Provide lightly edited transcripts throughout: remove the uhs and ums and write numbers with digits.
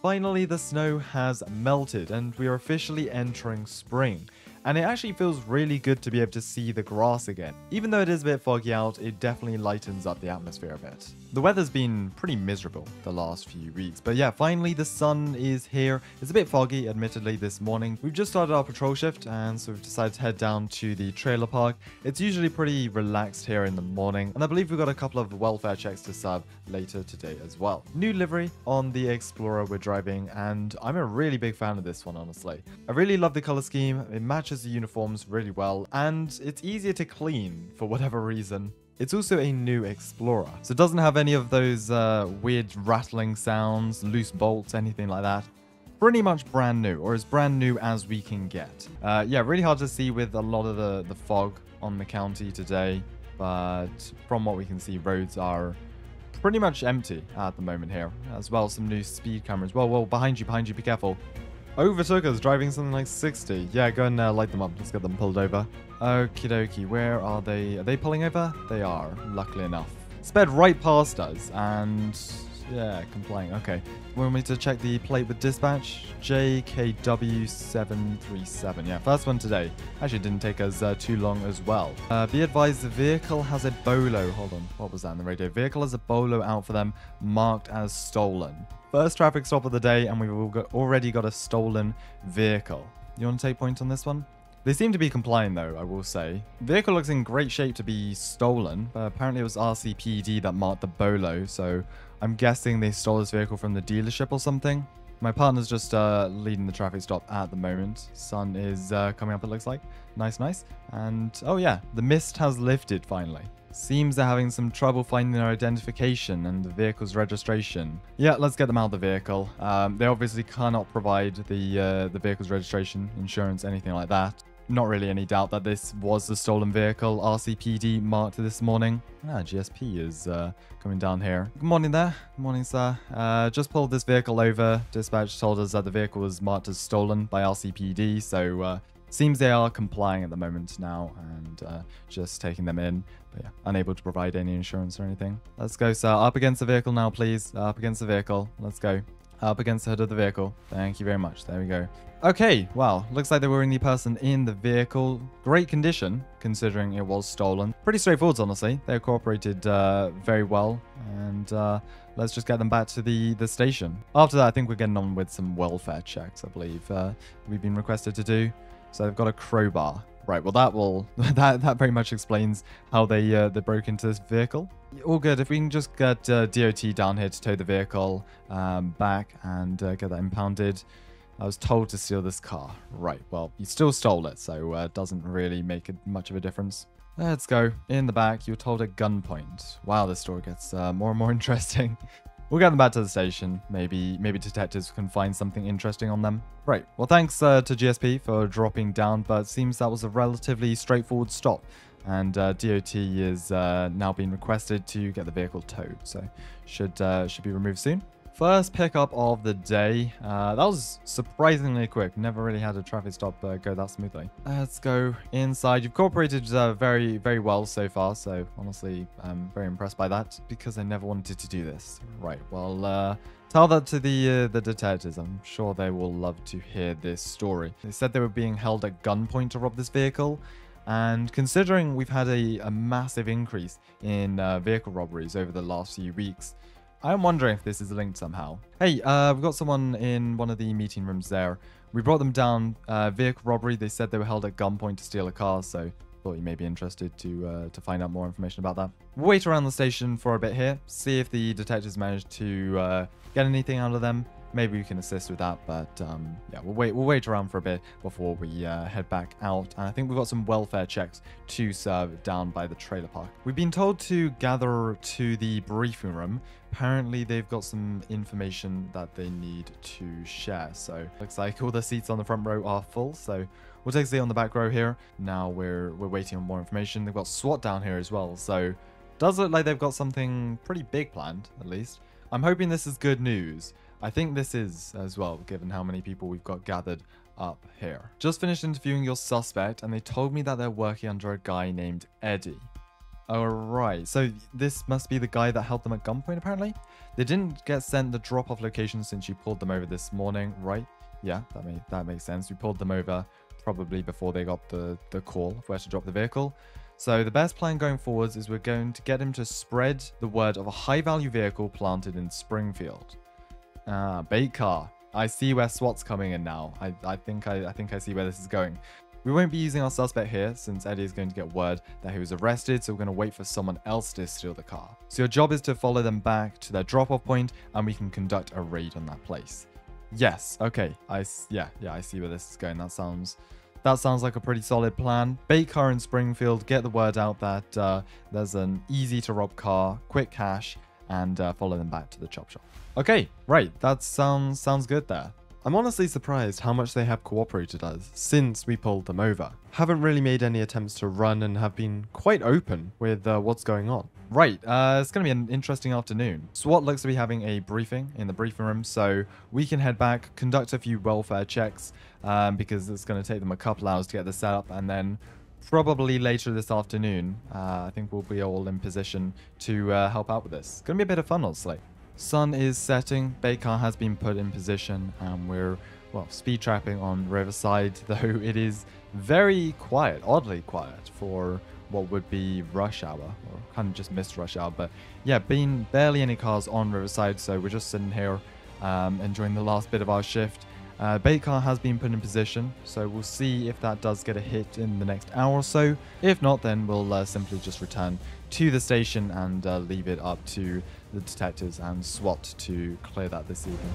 finally the snow has melted and we are officially entering spring. And it actually feels really good to be able to see the grass again. Even though it is a bit foggy out, it definitely lightens up the atmosphere a bit. The weather's been pretty miserable the last few weeks, but yeah, finally the sun is here. It's a bit foggy, admittedly, this morning. We've just started our patrol shift, and so we've decided to head down to the trailer park. It's usually pretty relaxed here in the morning, and I believe we've got a couple of welfare checks to serve later today as well. New livery on the Explorer we're driving, and I'm a really big fan of this one, honestly. I really love the color scheme. It matches the uniforms really well, and it's easier to clean for whatever reason. It's also a new Explorer, so it doesn't have any of those weird rattling sounds, loose bolts, anything like that. Pretty much brand new, or as brand new as we can get. Yeah, really hard to see with a lot of the fog on the county today, but from what we can see, roads are pretty much empty at the moment here. As well, some new speed cameras. Well, behind you, be careful. Overtook us driving something like 60. Yeah, go and light them up. Let's get them pulled over. Okie dokie, where are they? Are they pulling over? They are, luckily enough. Sped right past us and yeah, complying. Okay. We want me to check the plate with dispatch. JKW737. Yeah, first one today. Actually, didn't take us too long as well. Be advised, the vehicle has a bolo. Hold on, what was that in the radio? Vehicle has a bolo out for them, marked as stolen. First traffic stop of the day, and we've already got a stolen vehicle. You want to take point on this one? They seem to be complying, though, I will say. The vehicle looks in great shape to be stolen, but apparently it was RCPD that marked the bolo, so I'm guessing they stole this vehicle from the dealership or something. My partner's just leading the traffic stop at the moment. Sun is coming up, it looks like. Nice. And, oh yeah, the mist has lifted, finally. Seems they're having some trouble finding their identification and the vehicle's registration. Yeah, let's get them out of the vehicle. They obviously cannot provide the vehicle's registration, insurance, anything like that. Not really any doubt that this was the stolen vehicle. RCPD marked this morning. GSP is coming down here. Good morning there. Good morning, sir. Just pulled this vehicle over. Dispatch told us that the vehicle was marked as stolen by RCPD, so seems they are complying at the moment now and just taking them in. But yeah, unable to provide any insurance or anything. Let's go, sir. Up against the vehicle now, please. Up against the vehicle. Let's go. Up against the hood of the vehicle. Thank you very much. There we go. Okay, well, looks like they were the person in the vehicle. Great condition, considering it was stolen. Pretty straightforward, honestly. They cooperated very well, and let's just get them back to the station. After that, I think we're getting on with some welfare checks, I believe we've been requested to do. So they've got a crowbar. Right, well, that very much explains how they broke into this vehicle. All good. If we can just get DOT down here to tow the vehicle back and get that impounded. I was told to steal this car. Right, well, you still stole it, so it doesn't really make much of a difference. Let's go. In the back, you were told at gunpoint. Wow, this story gets more and more interesting. We'll get them back to the station. Maybe detectives can find something interesting on them. Right, well, thanks to GSP for dropping down, but it seems that was a relatively straightforward stop. And DOT is now being requested to get the vehicle towed, so should be removed soon. First pickup of the day. That was surprisingly quick. Never really had a traffic stop go that smoothly. Let's go inside. You've cooperated very, very well so far. So honestly, I'm very impressed by that because I never wanted to do this. Right. Well, tell that to the detectives. I'm sure they will love to hear this story. They said they were being held at gunpoint to rob this vehicle. And considering we've had a massive increase in vehicle robberies over the last few weeks, I'm wondering if this is linked somehow. Hey, we've got someone in one of the meeting rooms there. We brought them down. Vehicle robbery. They said they were held at gunpoint to steal a car, so thought you may be interested to find out more information about that. We'll wait around the station for a bit here, see if the detectives managed to get anything out of them. Maybe we can assist with that, but yeah, we'll wait around for a bit before we head back out. And I think we've got some welfare checks to serve down by the trailer park. We've been told to gather to the briefing room. Apparently, they've got some information that they need to share. So looks like all the seats on the front row are full. So we'll take a seat on the back row here. Now we're waiting on more information. They've got SWAT down here as well. So does look like they've got something pretty big planned, at least. I'm hoping this is good news. I think this is as well, given how many people we've got gathered up here. Just finished interviewing your suspect, and they told me that they're working under a guy named Eddie. Alright, so this must be the guy that held them at gunpoint, apparently? They didn't get sent the drop-off location since you pulled them over this morning, right? Yeah, that makes sense. We pulled them over probably before they got the call of where to drop the vehicle. So the best plan going forwards is we're going to get him to spread the word of a high-value vehicle planted in Springfield. Ah, bait car. I see where SWAT's coming in now. I think I see where this is going. We won't be using our suspect here since Eddie is going to get word that he was arrested, so we're going to wait for someone else to steal the car. So your job is to follow them back to their drop-off point and we can conduct a raid on that place. Yes, okay. Yeah, I see where this is going. That sounds like a pretty solid plan. Bait car in Springfield, get the word out that there's an easy to rob car, quick cash, and follow them back to the chop shop. Okay, right. That sounds good there. I'm honestly surprised how much they have cooperated us since we pulled them over. Haven't really made any attempts to run and have been quite open with what's going on. Right, it's going to be an interesting afternoon. SWAT looks to be having a briefing in the briefing room, so we can head back, conduct a few welfare checks, because it's going to take them a couple hours to get this set up, and then probably later this afternoon, I think we'll be all in position to help out with this. It's going to be a bit of fun, honestly. Sun is setting, bait car has been put in position, and we're, well, speed trapping on Riverside, though it is very quiet, oddly quiet for what would be rush hour, or kind of just missed rush hour, but yeah, been barely any cars on Riverside, so we're just sitting here enjoying the last bit of our shift. Bait car has been put in position, so we'll see if that does get a hit in the next hour or so. If not, then we'll simply just return to the station and leave it up to the detectives and SWAT to clear that this evening.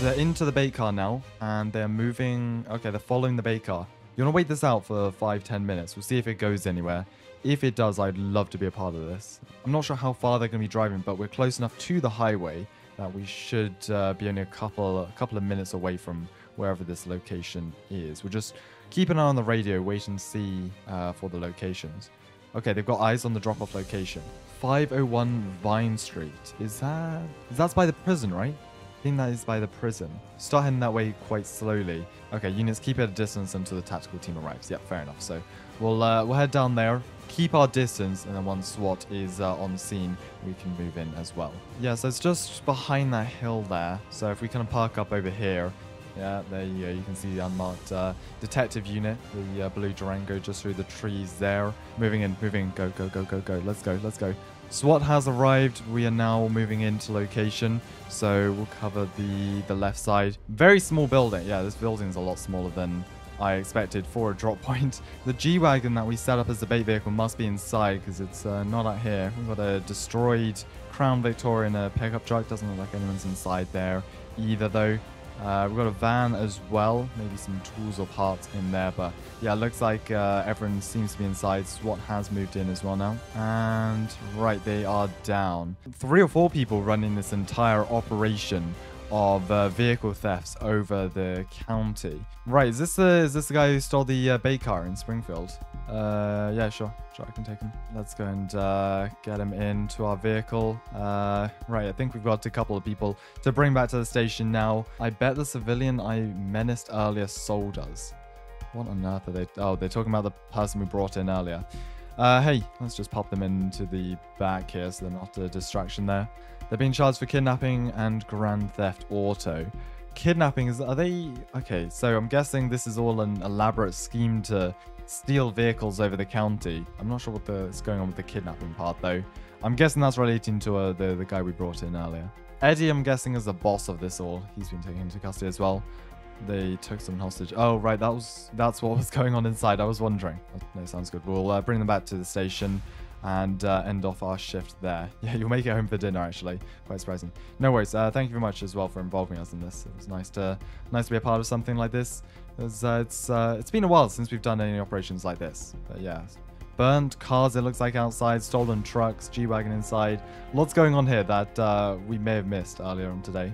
They're into the bait car now, and they're moving. Okay, they're following the bait car. You want to wait this out for 5-10 minutes. We'll see if it goes anywhere. If it does, I'd love to be a part of this. I'm not sure how far they're going to be driving, but we're close enough to the highway that we should be only a couple of minutes away from wherever this location is. We'll just keep an eye on the radio, wait and see for the locations. Okay, they've got eyes on the drop-off location. 501 Vine Street. That's by the prison, right? I think that is by the prison. Start heading that way quite slowly. Okay, units, keep at a distance until the tactical team arrives. Yep, fair enough. So we'll head down there, keep our distance, and then once SWAT is on scene, we can move in as well. Yeah, so it's just behind that hill there. So if we kind of park up over here, yeah, there you go. You can see the unmarked detective unit, the blue Durango just through the trees there. Moving in, go, go, go, go, go. Let's go, let's go. SWAT has arrived. We are now moving into location, so we'll cover the left side. Very small building. Yeah, this building is a lot smaller than I expected for a drop point. The G-Wagon that we set up as the bait vehicle must be inside because it's not out here. We've got a destroyed Crown Victoria in a pickup truck. Doesn't look like anyone's inside there either, though. We've got a van as well, maybe some tools or parts in there, but yeah, it looks like everyone seems to be inside. SWAT has moved in as well now. And right, they are down. 3 or 4 people running this entire operation of vehicle thefts over the county. Right, is this the guy who stole the bait car in Springfield? Yeah, sure, I can take him. Let's go and get him into our vehicle. Right, I think we've got a couple of people to bring back to the station now. I bet the civilian I menaced earlier sold us. What on earth are they? Oh, they're talking about the person we brought in earlier. Hey, let's just pop them into the back here so they're not a distraction there. They're being charged for kidnapping and grand theft auto. Kidnapping are they... Okay, so I'm guessing this is all an elaborate scheme to steal vehicles over the county. I'm not sure what's going on with the kidnapping part, though. I'm guessing that's relating to the guy we brought in earlier. Eddie, I'm guessing, is the boss of this all. He's been taken into custody as well. They took someone hostage. Oh, right, that's what was going on inside. I was wondering. No, sounds good. We'll bring them back to the station and end off our shift there. Yeah, you'll make it home for dinner, actually. Quite surprising. No worries. Thank you very much as well for involving us in this. It was nice to be a part of something like this. It's been a while since we've done any operations like this. But yeah, burnt cars, it looks like, outside, stolen trucks, G-Wagon inside. Lots going on here that we may have missed earlier on today.